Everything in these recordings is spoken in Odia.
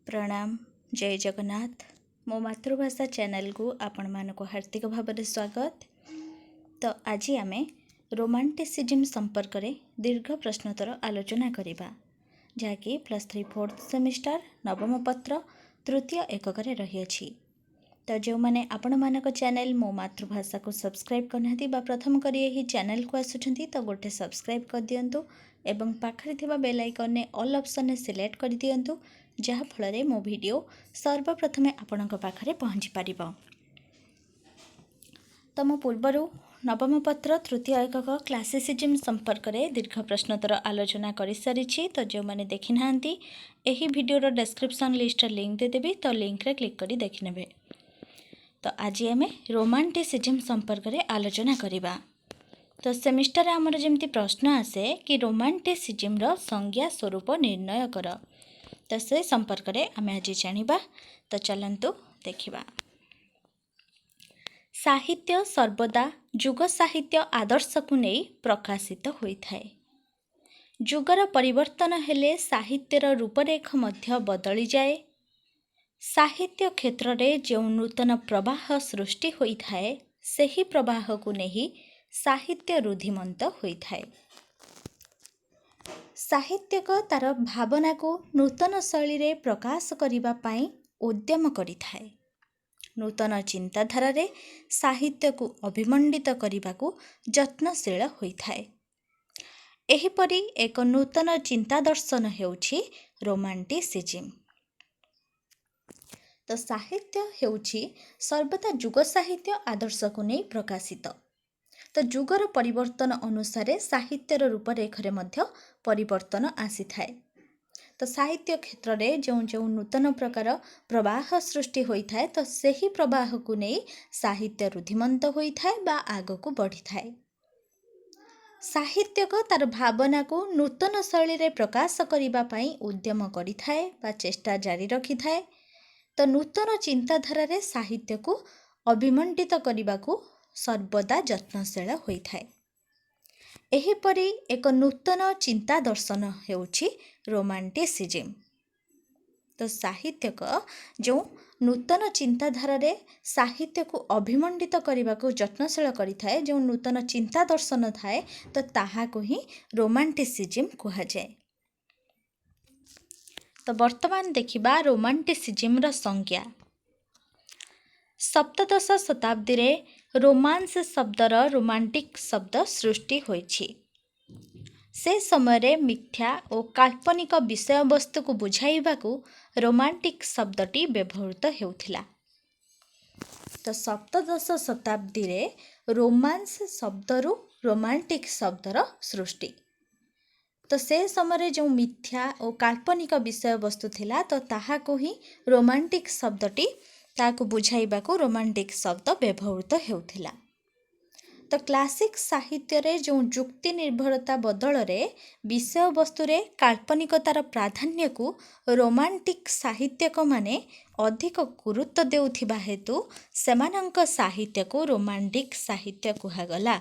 प्रणाम जय जगन्नाथ मो मातृभाषा चैनल को आपण मानक हार्दिक भाव स्वागत। तो आज आम रोमांटिसिज्म संपर्क में दीर्घ प्रश्नोत्तर आलोचना करवा जहाँकि +3 4th सेमिस्टर नवम पत्र तृतीय एकक रही। तो जो मैंने आपण मानक चैनल मो मातृभाषा को सब्सक्राइब करना प्रथम कर यही चैनल को आसुँच तो गोटे सब्सक्राइब कर दिंतु एवं पाखरे थिबा बेल आइकन ने ऑल ऑप्शन सिलेक्ट कर दिंतु जहाँ फल मो वीडियो सर्वप्रथमे आपणक पाखरे पहुँची पारिबो। तो मो पूर्वर नवम पत्र तृतीय एकक क्लासिसिज्म संपर्क में दीर्घ प्रश्नोत्तर आलोचना कर सारी। तो जो मैंने देखी ना यही वीडियोर डिस्क्रिप्शन लिस्ट लिंक देदेवी तो लिंक रे क्लिक करी देखिने। तो आज आम रोमांटिसिज्म संपर्क में आलोचना करवा। तो सेमिस्टर आमर जमी प्रश्न आसे कि रोमांटिसिज्म संज्ञा स्वरूप निर्णय कर। तो से संपर्क में आम आज जानिबा। तो चलंतु देखिबा। साहित्य सर्वदा जुग साहित्य आदर्श को नहीं प्रकाशित होता है। जुगर परिवर्तन हेले साहित्यर रूपरेख मध्य बदली जाए। साहित्य क्षेत्र में जो नूतन प्रवाह सृष्टि होता है सही प्रवाह को नहीं साहित्य रुधिमंत होता है। साहित्यक तार भावना को नूतन शैली रे प्रकाश करिबा पाई उद्यम करिथाए। नूतन चिंताधारा रे साहित्य को अभिमंडित करने को यत्नशील होइथाए। एहिपरि एक नूतन चिंता दर्शन हेउछि रोमांटिसिज्म। तो साहित्य हेउछि सर्वदा जुग साहित्य आदर्श को नहीं प्रकाशित। तो जुगर परिवर्तन अनुसार साहित्यर रूपरेख रे मध्य परिवर्तन आसी थाए। तो साहित्य क्षेत्र में जो जो नूतन प्रकार प्रवाह सृष्टि होता है तो सही प्रवाह को नहीं साहित्य रुधिमंत होता है बा आग को बढ़ी थाए। साहित्यक तार भावना को नूतन शैली रे प्रकाश करिबा पाई उद्यम करिथाए बा चेष्टा जारी रखी थाए। तो नूतन चिंताधारा रे साहित्य को अभिमंडित करने को सर्वदा यत्नशील होता है। एहिपरि एक नूतन चिंता दर्शन हेउछि रोमांटिसिज्म। तो साहित्यक जो नूतन चिंताधारा रे साहित्य को अभिमंडित करने को यत्नशील करिथाए जो नूतन चिंता दर्शन थाए तो ताहा को ही रोमांटिसिज्म कहा जाए। तो वर्तमान देखिबा रोमांटिसिज्म रा संज्ञा। सप्तदश शताब्दी रे रोमांस शब्दर रोमांटिक शब्द सृष्टि होइछि। से समय मिथ्या और काल्पनिक विषय वस्तु को बुझाइबा को रोमांटिक शब्दटी व्यवहृत हेउथिला। तो सप्तदश शताब्दी रे रोमांस शब्दरु रोमांटिक शब्दर सृष्टि। तो से समय जो मिथ्या और काल्पनिक विषय वस्तु थिला तो ताहा को ही रोमांटिक शब्दटी ताको बुझाइबा को रोमांटिक शब्द व्यवहृत हेउथिला। तो क्लासिक साहित्य रे जो जुक्ति निर्भरता बदल रे विषय वस्तु रे काल्पनिकतार प्राधान्य को रोमांटिक साहित्यक माने अधिक गुरुत्व देउथिबा हेतु सेमानंक साहित्य को रोमांटिक साहित्य कुहागला।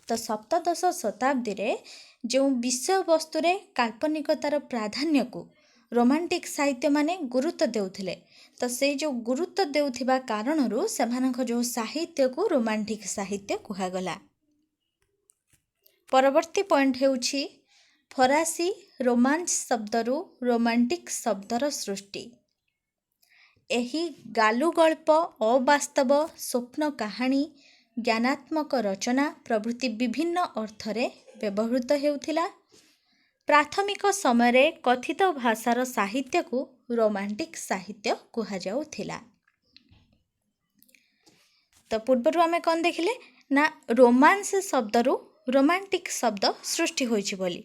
तो सप्तदश शताब्दी रे जो विषय वस्तु रे काल्पनिकतार प्राधान्य को रोमांटिक साहित्य माने गुरुत्व देउथिले। तो से जो गुरुत्व देउथिबा कारणरू सेमानक जो साहित्य को रोमांटिक साहित्य कुहागला। परवर्ती पॉइंट हेउछि फरासी रोमांस शब्दरू रोमांटिक शब्दर सृष्टि। एही गालु गल्प अवास्तव स्वप्न कहानी ज्ञानात्मक रचना प्रभृति विभिन्न अर्थरे व्यवहृत हेउथिला। प्राथमिक समय कथित भाषार साहित्य को रोमांटिक साहित्य कुहा जाउथिला। तो पूर्वर आमे कौन देखिले ना रोमांस शब्दरू रोमांटिक शब्द सृष्टि होइछि बोली।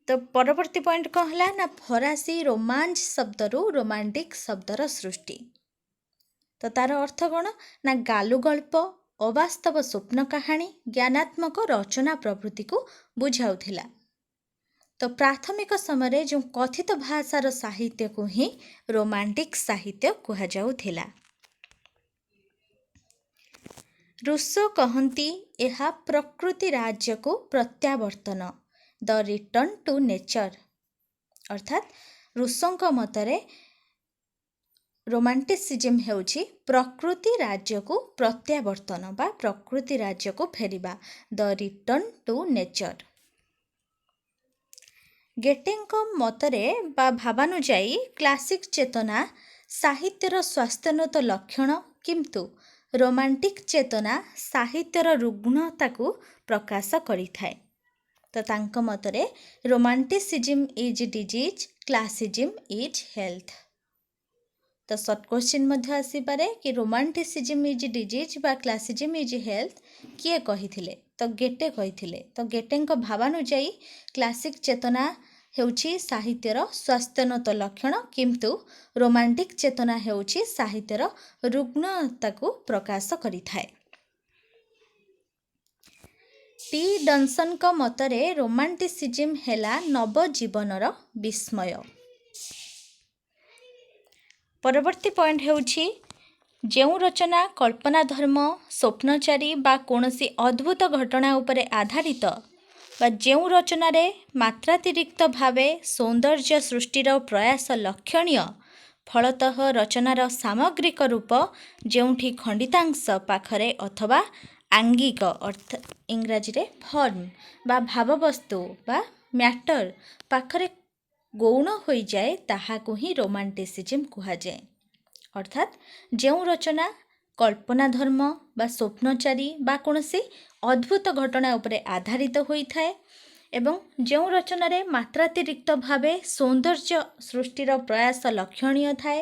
तो परवर्ती पॉइंट कौन हला ना फरासी रोमांस शब्दरू रोमांटिक शब्दर सृष्टि। तो तार अर्थ कौन ना गालु गल्प अवास्तव स्वप्न कहानी ज्ञानात्मक रचना प्रभृति को बुझाउथिला। तो प्राथमिक समय जो कथित भाषार साहित्य को ही रोमांटिक साहित्य कुहा जाउथिला। रूसो कहती यह प्रकृति राज्य को प्रत्यावर्तन द रिटर्न टू नेचर। अर्थात ରୁଷୋଙ୍କ ମତରେ ରୋମାଣ୍ଟିସିଜିମ୍ ହେଉଛି ପ୍ରକୃତି ରାଜ୍ୟକୁ ପ୍ରତ୍ୟାବର୍ତ୍ତନ ବା ପ୍ରକୃତି ରାଜ୍ୟକୁ ଫେରିବା, ଦ ରିଟର୍ନ ଟୁ ନେଚର। ଗେଟେଙ୍କ ମତରେ ବା ଭାବାନୁଯାୟୀ କ୍ଲାସିକ୍ ଚେତନା ସାହିତ୍ୟର ସ୍ୱାସ୍ଥ୍ୟୋନ୍ନତ ଲକ୍ଷଣ, କିନ୍ତୁ ରୋମାଣ୍ଟିକ୍ ଚେତନା ସାହିତ୍ୟର ରୁଗ୍ଣତାକୁ ପ୍ରକାଶ କରିଥାଏ। ତ ତାଙ୍କ ମତରେ romanticism is disease, classicism is health. ତ ସର୍ଟ କ୍ୱେଶ୍ଚିନ୍ ମଧ୍ୟ ଆସିପାରେ କି ରୋମାଣ୍ଟିସିଜିମ୍ ଇଜ୍ ଡିଜିଜ୍ ବା କ୍ଲାସିଜିମ୍ ଇଜ୍ ହେଲ୍ଥ କିଏ କହିଥିଲେ? ତ ଗେଟେ କହିଥିଲେ। ତ ଗେଟେଙ୍କ ଭାବାନୁଯାୟୀ କ୍ଲାସିକ୍ ଚେତନା ହେଉଛି ସାହିତ୍ୟର ସ୍ୱାସ୍ଥ୍ୟୋନ୍ନତ ଲକ୍ଷଣ, କିନ୍ତୁ ରୋମାଣ୍ଟିକ୍ ଚେତନା ହେଉଛି ସାହିତ୍ୟର ରୁଗ୍ଣତାକୁ ପ୍ରକାଶ କରିଥାଏ। ଟି ଡନସନ୍ଙ୍କ ମତରେ ରୋମାଣ୍ଟିସିଜିମ୍ ହେଲା ନବଜୀବନର ବିସ୍ମୟ। ପରବର୍ତ୍ତୀ ପଏଣ୍ଟ ହେଉଛି ଯେଉଁ ରଚନା କଳ୍ପନାଧର୍ମ, ସ୍ୱପ୍ନଚାରୀ ବା କୌଣସି ଅଦ୍ଭୁତ ଘଟଣା ଉପରେ ଆଧାରିତ ବା ଯେଉଁ ରଚନାରେ ମାତ୍ରାତିରିକ୍ତ ଭାବେ ସୌନ୍ଦର୍ଯ୍ୟ ସୃଷ୍ଟିର ପ୍ରୟାସ ଲକ୍ଷଣୀୟ, ଫଳତଃ ରଚନାର ସାମଗ୍ରିକ ରୂପ ଯେଉଁଠି ଖଣ୍ଡିତାଂଶ ପାଖରେ ଅଥବା ଆଙ୍ଗିକ ଇଂରାଜୀରେ ଫର୍ମ ବା ଭାବବସ୍ତୁ ବା ମ୍ୟାଟର ପାଖରେ ଗୌଣ ହୋଇଯାଏ, ତାହାକୁ ହିଁ ରୋମାଣ୍ଟିସିଜିମ୍ କୁହାଯାଏ। ଅର୍ଥାତ୍ ଯେଉଁ ରଚନା କଳ୍ପନାଧର୍ମ ବା ସ୍ୱପ୍ନଚାରୀ ବା କୌଣସି ଅଦ୍ଭୁତ ଘଟଣା ଉପରେ ଆଧାରିତ ହୋଇଥାଏ ଏବଂ ଯେଉଁ ରଚନାରେ ମାତ୍ରାତିରିକ୍ତ ଭାବେ ସୌନ୍ଦର୍ଯ୍ୟ ସୃଷ୍ଟିର ପ୍ରୟାସ ଲକ୍ଷଣୀୟ ଥାଏ,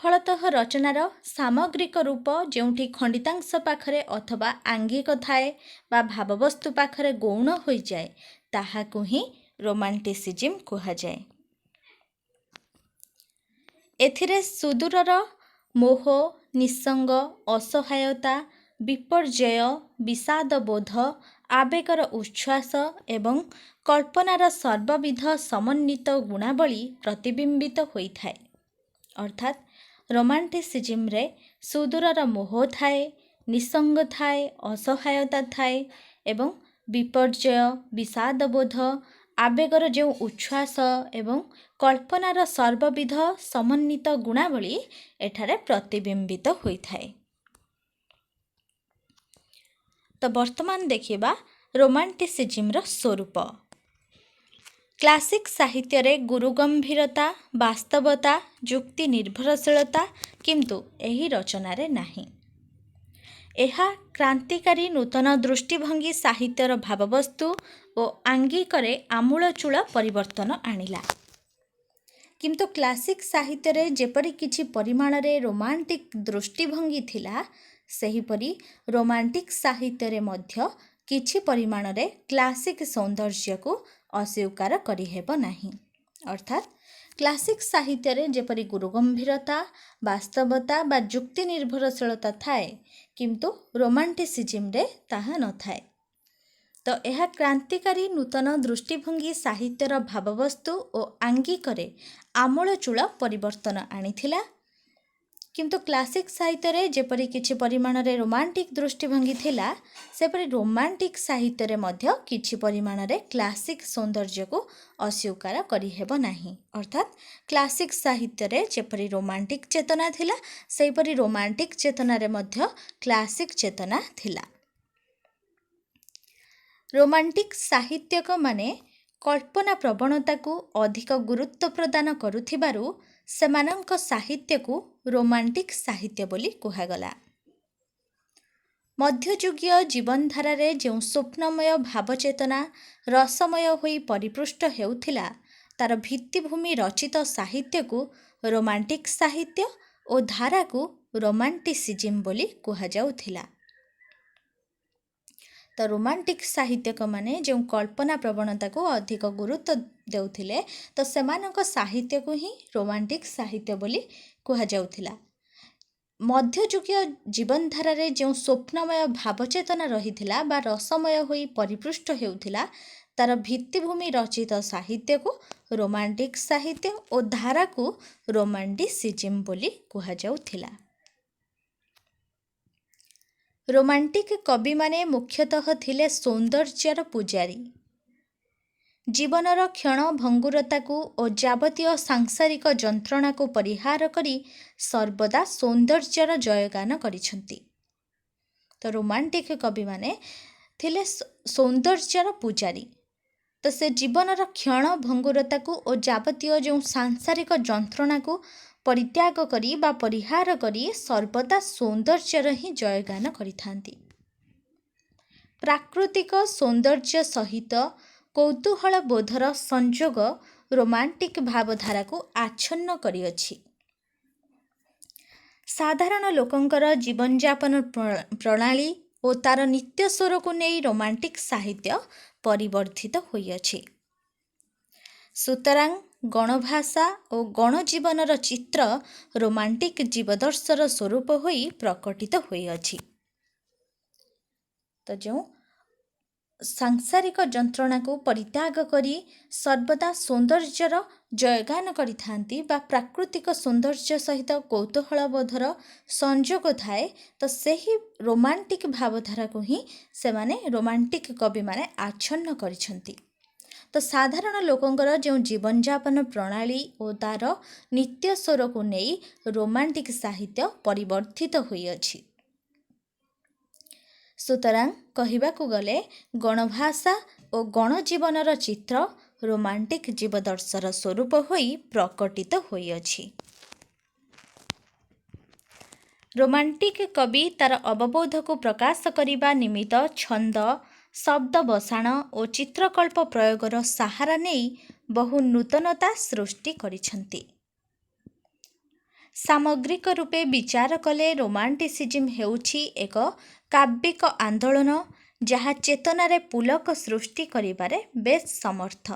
ଫଳତଃ ରଚନାର ସାମଗ୍ରିକ ରୂପ ଯେଉଁଠି ଖଣ୍ଡିତାଂଶ ପାଖରେ ଅଥବା ଆଙ୍ଗିକ ଥାଏ ବା ଭାବବସ୍ତୁ ପାଖରେ ଗୌଣ ହୋଇଯାଏ, ତାହାକୁ ହିଁ ରୋମାଣ୍ଟିସିଜିମ୍ କୁହାଯାଏ। ଏଥିରେ ସୁଦୂରର ମୋହ, ନିଃସଙ୍ଗ, ଅସହାୟତା, ବିପର୍ଯ୍ୟୟ, ବିଷାଦବୋଧ, ଆବେଗର ଉଚ୍ଛ୍ୱାସ ଏବଂ କଳ୍ପନାର ସର୍ବବିଧ ସମନ୍ୱିତ ଗୁଣାବଳୀ ପ୍ରତିବିମ୍ବିତ ହୋଇଥାଏ। ଅର୍ଥାତ୍ ରୋମାଣ୍ଟିସିଜିମ୍ରେ ସୁଦୂରର ମୋହ ଥାଏ, ନିଃସଙ୍ଗ ଥାଏ, ଅସହାୟତା ଥାଏ ଏବଂ ବିପର୍ଯ୍ୟୟ, ବିଷାଦବୋଧ, ଆବେଗର ଯେଉଁ ଉଚ୍ଛ୍ୱାସ ଏବଂ କଳ୍ପନାର ସର୍ବବିଧ ସମନ୍ୱିତ ଗୁଣାବଳୀ ଏଠାରେ ପ୍ରତିବିମ୍ବିତ ହୋଇଥାଏ। ତ ବର୍ତ୍ତମାନ ଦେଖିବା ରୋମାଣ୍ଟିସିଜିମ୍ର ସ୍ୱରୂପ। କ୍ଲାସିକ୍ ସାହିତ୍ୟରେ ଗୁରୁଗମ୍ଭୀରତା, ବାସ୍ତବତା, ଯୁକ୍ତି ନିର୍ଭରଶୀଳତା କିନ୍ତୁ ଏହି ରଚନାରେ ନାହିଁ। ଏହା କ୍ରାନ୍ତିକାରୀ ନୂତନ ଦୃଷ୍ଟିଭଙ୍ଗୀ ସାହିତ୍ୟର ଭାବବସ୍ତୁ ଓ ଆଙ୍ଗିକରେ ଆମୂଳଚୂଳ ପରିବର୍ତ୍ତନ ଆଣିଲା। କିନ୍ତୁ କ୍ଲାସିକ୍ ସାହିତ୍ୟରେ ଯେପରି କିଛି ପରିମାଣରେ ରୋମାଣ୍ଟିକ୍ ଦୃଷ୍ଟିଭଙ୍ଗୀ ଥିଲା, ସେହିପରି ରୋମାଣ୍ଟିକ୍ ସାହିତ୍ୟରେ ମଧ୍ୟ କିଛି ପରିମାଣରେ କ୍ଲାସିକ୍ ସୌନ୍ଦର୍ଯ୍ୟକୁ ଅସ୍ୱୀକାର କରିହେବ ନାହିଁ। ଅର୍ଥାତ୍ କ୍ଲାସିକ୍ ସାହିତ୍ୟରେ ଯେପରି ଗୁରୁଗମ୍ଭୀରତା, ବାସ୍ତବତା ବା ଯୁକ୍ତି ନିର୍ଭରଶୀଳତା ଥାଏ, କିନ୍ତୁ ରୋମାଣ୍ଟିସିଜିମ୍ରେ ତାହା ନଥାଏ। ତ ଏହା କ୍ରାନ୍ତିକାରୀ ନୂତନ ଦୃଷ୍ଟିଭଙ୍ଗୀ ସାହିତ୍ୟର ଭାବବସ୍ତୁ ଓ ଆଙ୍ଗିକରେ ଆମୂଳଚୂଳ ପରିବର୍ତ୍ତନ ଆଣିଥିଲା। କିନ୍ତୁ କ୍ଲାସିକ୍ ସାହିତ୍ୟରେ ଯେପରି କିଛି ପରିମାଣରେ ରୋମାଣ୍ଟିକ୍ ଦୃଷ୍ଟିଭଙ୍ଗୀ ଥିଲା, ସେପରି ରୋମାଣ୍ଟିକ୍ ସାହିତ୍ୟରେ ମଧ୍ୟ କିଛି ପରିମାଣରେ କ୍ଲାସିକ୍ ସୌନ୍ଦର୍ଯ୍ୟକୁ ଅସ୍ୱୀକାର କରିହେବ ନାହିଁ। ଅର୍ଥାତ୍ କ୍ଲାସିକ୍ ସାହିତ୍ୟରେ ଯେପରି ରୋମାଣ୍ଟିକ୍ ଚେତନା ଥିଲା, ସେହିପରି ରୋମାଣ୍ଟିକ୍ ଚେତନାରେ ମଧ୍ୟ କ୍ଲାସିକ୍ ଚେତନା ଥିଲା। ରୋମାଣ୍ଟିକ୍ ସାହିତ୍ୟିକମାନେ କଳ୍ପନା ପ୍ରବଣତାକୁ ଅଧିକ ଗୁରୁତ୍ୱ ପ୍ରଦାନ କରୁଥିବାରୁ ସେମାନଙ୍କ ସାହିତ୍ୟକୁ ରୋମାଣ୍ଟିକ୍ ସାହିତ୍ୟ ବୋଲି କୁହାଗଲା। ମଧ୍ୟଯୁଗୀୟ ଜୀବନଧାରାରେ ଯେଉଁ ସ୍ୱପ୍ନମୟ ଭାବଚେତନା ରସମୟ ହୋଇ ପରିପୃଷ୍ଟ ହେଉଥିଲା, ତାର ଭିତ୍ତିଭୂମି ରଚିତ ସାହିତ୍ୟକୁ ରୋମାଣ୍ଟିକ୍ ସାହିତ୍ୟ ଓ ଧାରାକୁ ରୋମାଣ୍ଟିସିଜିମ୍ ବୋଲି କୁହାଯାଉଥିଲା। ତ ରୋମାଣ୍ଟିକ୍ ସାହିତ୍ୟିକମାନେ ଯେଉଁ କଳ୍ପନା ପ୍ରବଣତାକୁ ଅଧିକ ଗୁରୁତ୍ୱ ଦେଉଥିଲେ, ତ ସେମାନଙ୍କ ସାହିତ୍ୟକୁ ହିଁ ରୋମାଣ୍ଟିକ୍ ସାହିତ୍ୟ ବୋଲି କୁହାଯାଉଥିଲା। ମଧ୍ୟଯୁଗୀୟ ଜୀବନଧାରାରେ ଯେଉଁ ସ୍ୱପ୍ନମୟ ଭାବଚେତନା ରହିଥିଲା ବା ରସମୟ ହୋଇ ପରିପୃଷ୍ଟ ହେଉଥିଲା, ତାର ଭିତ୍ତିଭୂମି ରଚିତ ସାହିତ୍ୟକୁ ରୋମାଣ୍ଟିକ୍ ସାହିତ୍ୟ ଓ ଧାରାକୁ ରୋମାଣ୍ଟିସିଜିମ୍ ବୋଲି କୁହାଯାଉଥିଲା। ରୋମାଣ୍ଟିକ୍ କବିମାନେ ମୁଖ୍ୟତଃ ଥିଲେ ସୌନ୍ଦର୍ଯ୍ୟର ପୂଜାରୀ। ଜୀବନର କ୍ଷଣଭଙ୍ଗୁରତାକୁ ଓ ଯାବତୀୟ ସାଂସାରିକ ଯନ୍ତ୍ରଣାକୁ ପରିହାର କରି ସର୍ବଦା ସୌନ୍ଦର୍ଯ୍ୟର ଜୟଗାନ କରିଛନ୍ତି। ତ ରୋମାଣ୍ଟିକ କବିମାନେ ଥିଲେ ସୌନ୍ଦର୍ଯ୍ୟର ପୂଜାରୀ। ତ ସେ ଜୀବନର କ୍ଷଣଭଙ୍ଗୁରତାକୁ ଓ ଯାବତୀୟ ଯେଉଁ ସାଂସାରିକ ଯନ୍ତ୍ରଣାକୁ ପରିତ୍ୟାଗ କରି ବା ପରିହାର କରି ସର୍ବଦା ସୌନ୍ଦର୍ଯ୍ୟର ହିଁ ଜୟଗାନ କରିଥାନ୍ତି। ପ୍ରାକୃତିକ ସୌନ୍ଦର୍ଯ୍ୟ ସହିତ କୌତୂହଳ ବୋଧର ସଂଯୋଗ ରୋମାଣ୍ଟିକ ଭାବଧାରାକୁ ଆଚ୍ଛନ୍ନ କରିଅଛି। ସାଧାରଣ ଲୋକଙ୍କର ଜୀବନଯାପନ ପ୍ରଣାଳୀ ଓ ତାର ନିତ୍ୟ ସ୍ୱରକୁ ନେଇ ରୋମାଣ୍ଟିକ ସାହିତ୍ୟ ପରିବର୍ଦ୍ଧିତ ହୋଇଅଛି। ସୁତରାଂ ଗଣଭାଷା ଓ ଗଣଜୀବନର ଚିତ୍ର ରୋମାଣ୍ଟିକ ଜୀବଦର୍ଶର ସ୍ୱରୂପ ହୋଇ ପ୍ରକଟିତ ହୋଇଅଛି। ତ ଯେଉଁ ସାଂସାରିକ ଯନ୍ତ୍ରଣାକୁ ପରିତ୍ୟାଗ କରି ସର୍ବଦା ସୌନ୍ଦର୍ଯ୍ୟର ଜୟଗାନ କରିଥାନ୍ତି ବା ପ୍ରାକୃତିକ ସୌନ୍ଦର୍ଯ୍ୟ ସହିତ କୌତୂହଳବୋଧର ସଂଯୋଗ ଥାଏ, ତ ସେହି ରୋମାଣ୍ଟିକ ଭାବଧାରାକୁ ହିଁ ସେମାନେ ରୋମାଣ୍ଟିକ କବିମାନେ ଆଚ୍ଛନ୍ନ କରିଛନ୍ତି। ତ ସାଧାରଣ ଲୋକଙ୍କର ଯେଉଁ ଜୀବନଯାପନ ପ୍ରଣାଳୀ ଓ ତାର ନିତ୍ୟ ସ୍ୱରକୁ ନେଇ ରୋମାଣ୍ଟିକ ସାହିତ୍ୟ ପରିବର୍ଦ୍ଧିତ ହୋଇଅଛି। ସୁତରାଂ କହିବାକୁ ଗଲେ ଗଣଭାଷା ଓ ଗଣଜୀବନର ଚିତ୍ର ରୋମାଣ୍ଟିକ ଜୀବଦର୍ଶର ସ୍ୱରୂପ ହୋଇ ପ୍ରକଟିତ ହୋଇଅଛି। ରୋମାଣ୍ଟିକ କବି ତାର ଅବବୋଧକୁ ପ୍ରକାଶ କରିବା ନିମିତ୍ତ ଛନ୍ଦ, ଶବ୍ଦ ବସାଣ ଓ ଚିତ୍ରକଳ୍ପ ପ୍ରୟୋଗର ସାହାରା ନେଇ ବହୁ ନୂତନତା ସୃଷ୍ଟି କରିଛନ୍ତି। ସାମଗ୍ରିକ ରୂପେ ବିଚାର କଲେ ରୋମାଣ୍ଟିସିଜିମ୍ ହେଉଛି ଏକ କାବ୍ୟିକ ଆନ୍ଦୋଳନ ଯାହା ଚେତନାରେ ପୁଲକ ସୃଷ୍ଟି କରିବାରେ ବେଶ୍ ସମର୍ଥ।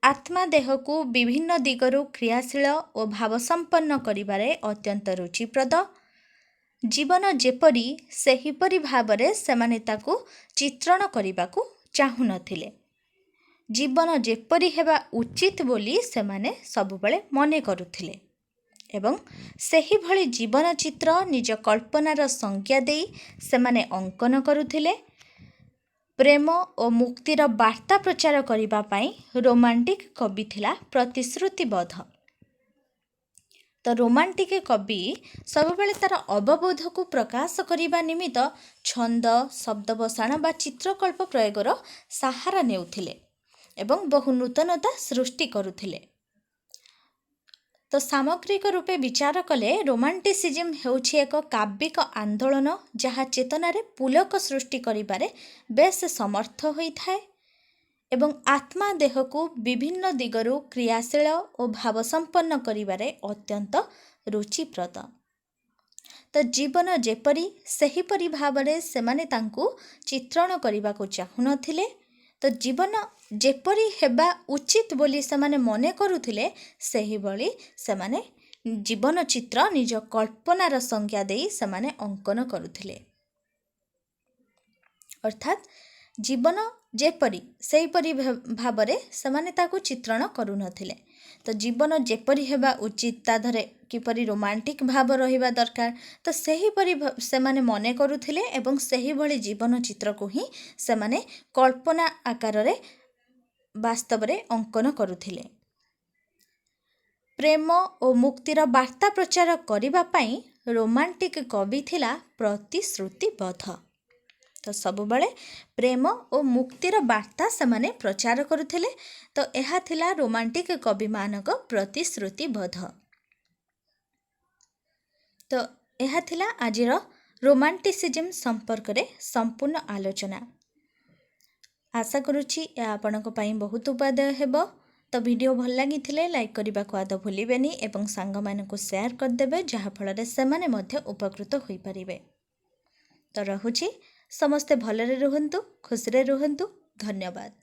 ଆତ୍ମା ଦେହକୁ ବିଭିନ୍ନ ଦିଗରୁ କ୍ରିୟାଶୀଳ ଓ ଭାବସମ୍ପନ୍ନ କରିବାରେ ଅତ୍ୟନ୍ତ ରୁଚିପ୍ରଦ। ଜୀବନ ଯେପରି ସେହିପରି ଭାବରେ ସେମାନେ ତାକୁ ଚିତ୍ରଣ କରିବାକୁ ଚାହୁଁନଥିଲେ। ଜୀବନ ଯେପରି ହେବା ଉଚିତ ବୋଲି ସେମାନେ ସବୁବେଳେ ମନେ କରୁଥିଲେ ଏବଂ ସେହିଭଳି ଜୀବନ ଚିତ୍ର ନିଜ କଳ୍ପନାର ସଂଜ୍ଞା ଦେଇ ସେମାନେ ଅଙ୍କନ କରୁଥିଲେ। ପ୍ରେମ ଓ ମୁକ୍ତିର ବାର୍ତ୍ତା ପ୍ରଚାର କରିବା ପାଇଁ ରୋମାଣ୍ଟିକ କବି ଥିଲା ପ୍ରତିଶ୍ରୁତିବଦ୍ଧ। ତ ରୋମାଣ୍ଟିକ କବି ସବୁବେଳେ ତାର ଅବବୋଧକୁ ପ୍ରକାଶ କରିବା ନିମିତ୍ତ ଛନ୍ଦ, ଶବ୍ଦ ବସାଣ ବା ଚିତ୍ରକଳ୍ପ ପ୍ରୟୋଗର ସାହାରା ନେଉଥିଲେ ଏବଂ ବହୁ ନୂତନତା ସୃଷ୍ଟି କରୁଥିଲେ। ତ ସାମଗ୍ରିକ ରୂପେ ବିଚାର କଲେ ରୋମାଣ୍ଟିସିଜିମ୍ ହେଉଛି ଏକ କାବ୍ୟିକ ଆନ୍ଦୋଳନ ଯାହା ଚେତନାରେ ପୁଲକ ସୃଷ୍ଟି କରିବାରେ ବେଶ୍ ସମର୍ଥ ହୋଇଥାଏ ଏବଂ ଆତ୍ମା ଦେହକୁ ବିଭିନ୍ନ ଦିଗରୁ କ୍ରିୟାଶୀଳ ଓ ଭାବସମ୍ପନ୍ନ କରିବାରେ ଅତ୍ୟନ୍ତ ରୁଚିପ୍ରଦ। ତ ଜୀବନ ଯେପରି ସେହିପରି ଭାବରେ ସେମାନେ ତାଙ୍କୁ ଚିତ୍ରଣ କରିବାକୁ ଚାହୁଁନଥିଲେ। ତ ଜୀବନ ଯେପରି ହେବା ଉଚିତ ବୋଲି ସେମାନେ ମନେ କରୁଥିଲେ, ସେହିଭଳି ସେମାନେ ଜୀବନ ଚିତ୍ର ନିଜ କଳ୍ପନାର ସଂଜ୍ଞା ଦେଇ ସେମାନେ ଅଙ୍କନ କରୁଥିଲେ। ଅର୍ଥାତ୍ ଜୀବନ ଯେପରି ସେହିପରି ଭାବରେ ସେମାନେ ତାକୁ ଚିତ୍ରଣ କରୁନଥିଲେ। ତ ଜୀବନ ଯେପରି ହେବା ଉଚିତ ତା ଦେହରେ କିପରି ରୋମାଣ୍ଟିକ ଭାବ ରହିବା ଦରକାର, ତ ସେହିପରି ସେମାନେ ମନେ କରୁଥିଲେ ଏବଂ ସେହିଭଳି ଜୀବନ ଚିତ୍ରକୁ ହିଁ ସେମାନେ କଳ୍ପନା ଆକାରରେ ବାସ୍ତବରେ ଅଙ୍କନ କରୁଥିଲେ। ପ୍ରେମ ଓ ମୁକ୍ତିର ବାର୍ତ୍ତା ପ୍ରଚାର କରିବା ପାଇଁ ରୋମାଣ୍ଟିକ କବି ଥିଲା ପ୍ରତିଶ୍ରୁତିବଦ୍ଧ। ତ ସବୁବେଳେ ପ୍ରେମ ଓ ମୁକ୍ତିର ବାର୍ତ୍ତା ସେମାନେ ପ୍ରଚାର କରୁଥିଲେ। ତ ଏହା ଥିଲା ରୋମାଣ୍ଟିକ କବିମାନଙ୍କ ପ୍ରତିଶ୍ରୁତିବଦ୍ଧ। ତ ଏହା ଥିଲା ଆଜିର ରୋମାଣ୍ଟିସିଜିମ୍ ସମ୍ପର୍କରେ ସମ୍ପୂର୍ଣ୍ଣ ଆଲୋଚନା। ଆଶା କରୁଛି ଏହା ଆପଣଙ୍କ ପାଇଁ ବହୁତ ଉପାଦେୟ ହେବ। ତ ଭିଡ଼ିଓ ଭଲ ଲାଗିଥିଲେ ଲାଇକ୍ କରିବାକୁ ଆଦୌ ଭୁଲିବେନି ଏବଂ ସାଙ୍ଗମାନଙ୍କୁ ସେୟାର କରିଦେବେ, ଯାହାଫଳରେ ସେମାନେ ମଧ୍ୟ ଉପକୃତ ହୋଇପାରିବେ। ତ ରହୁଛି, ସମସ୍ତେ ଭଲରେ ରୁହନ୍ତୁ, ଖୁସିରେ ରୁହନ୍ତୁ। ଧନ୍ୟବାଦ।